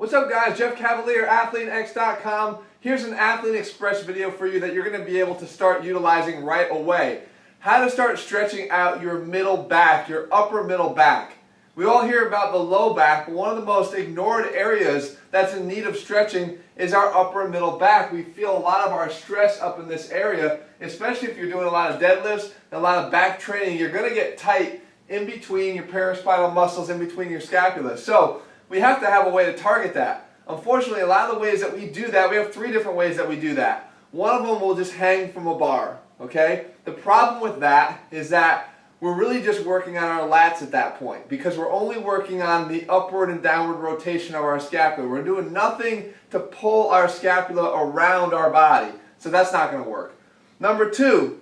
What's up guys, Jeff Cavalier, ATHLEAN-X.com. Here's an Athlete Express video for you that you're going to be able to start utilizing right away. How to start stretching out your middle back, your upper middle back. We all hear about the low back, but one of the most ignored areas that's in need of stretching is our upper middle back. We feel a lot of our stress up in this area, especially if you're doing a lot of deadlifts and a lot of back training. You're going to get tight in between your paraspinal muscles, in between your scapula. So we have to have a way to target that. Unfortunately, a lot of the ways that we do that, we have 3 different ways that we do that. One of them will just hang from a bar, okay? The problem with that is that we're really just working on our lats at that point because we're only working on the upward and downward rotation of our scapula. We're doing nothing to pull our scapula around our body, so that's not going to work. Number 2,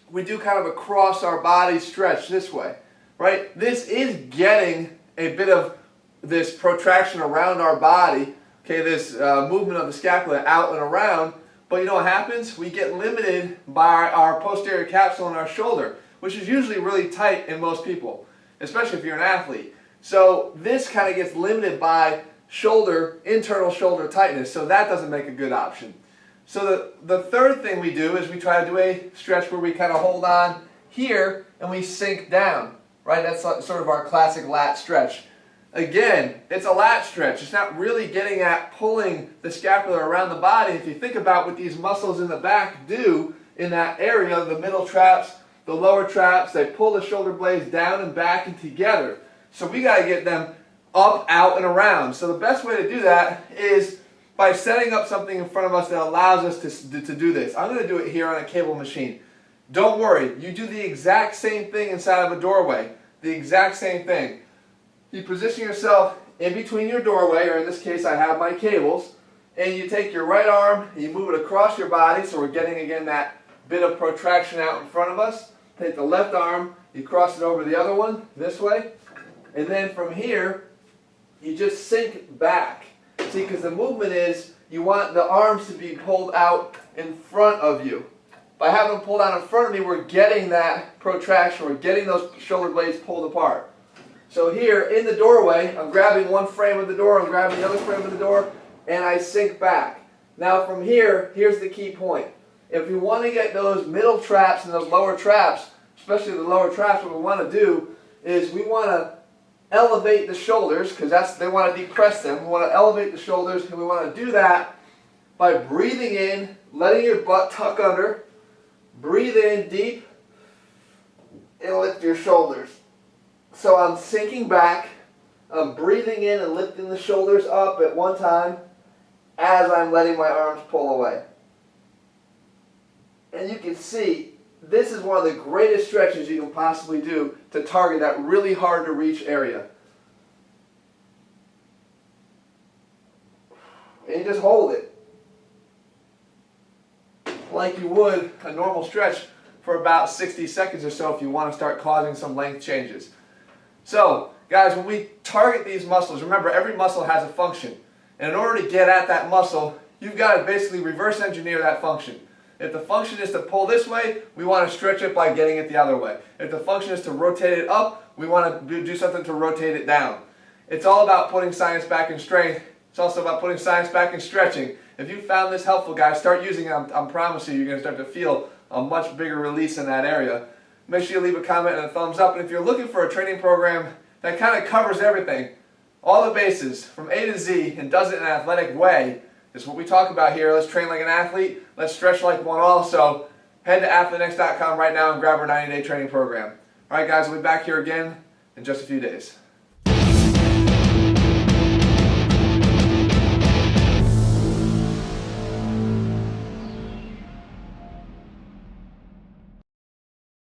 we do kind of a cross our body stretch this way, right? This is getting a bit of this protraction around our body, okay, this movement of the scapula out and around, but you know what happens? We get limited by our posterior capsule and our shoulder, which is usually really tight in most people, especially if you're an athlete. So this kind of gets limited by shoulder, internal shoulder tightness, so that doesn't make a good option. So the third thing we do is we try to do a stretch where we kind of hold on here and we sink down, right? That's sort of our classic lat stretch. Again, it's a lat stretch. It's not really getting at pulling the scapula around the body. If you think about what these muscles in the back do in that area, the middle traps, the lower traps, they pull the shoulder blades down and back and together. So we got to get them up, out, and around. So the best way to do that is by setting up something in front of us that allows us to do this. I'm going to do it here on a cable machine. Don't worry, you do the exact same thing inside of a doorway. The exact same thing. You position yourself in between your doorway, or in this case I have my cables, and you take your right arm and you move it across your body, so we're getting again that bit of protraction out in front of us. Take the left arm, you cross it over the other one, this way, and then from here, you just sink back. See, because the movement is, you want the arms to be pulled out in front of you. By having them pulled out in front of me, we're getting that protraction, we're getting those shoulder blades pulled apart. So here, in the doorway, I'm grabbing one frame of the door, I'm grabbing the other frame of the door, and I sink back. Now from here, here's the key point. If we want to get those middle traps and those lower traps, especially the lower traps, what we want to do is we want to elevate the shoulders, because they want to depress them. We want to elevate the shoulders, and we want to do that by breathing in, letting your butt tuck under, breathe in deep, and lift your shoulders. So I'm sinking back, I'm breathing in and lifting the shoulders up at one time as I'm letting my arms pull away. And you can see, this is one of the greatest stretches you can possibly do to target that really hard to reach area. And you just hold it like you would a normal stretch for about 60 seconds or so if you want to start causing some length changes. So, guys, when we target these muscles, remember every muscle has a function. And in order to get at that muscle, you've got to basically reverse engineer that function. If the function is to pull this way, we want to stretch it by getting it the other way. If the function is to rotate it up, we want to do something to rotate it down. It's all about putting science back in strength. It's also about putting science back in stretching. If you found this helpful, guys, start using it. I'm promising you, you're going to start to feel a much bigger release in that area. Make sure you leave a comment and a thumbs up. And if you're looking for a training program that kind of covers everything, all the bases from A to Z, and does it in an athletic way, is what we talk about here. Let's train like an athlete. Let's stretch like one also. Head to ATHLEAN-X.com right now and grab our 90-day training program. All right, guys, we'll be back here again in just a few days.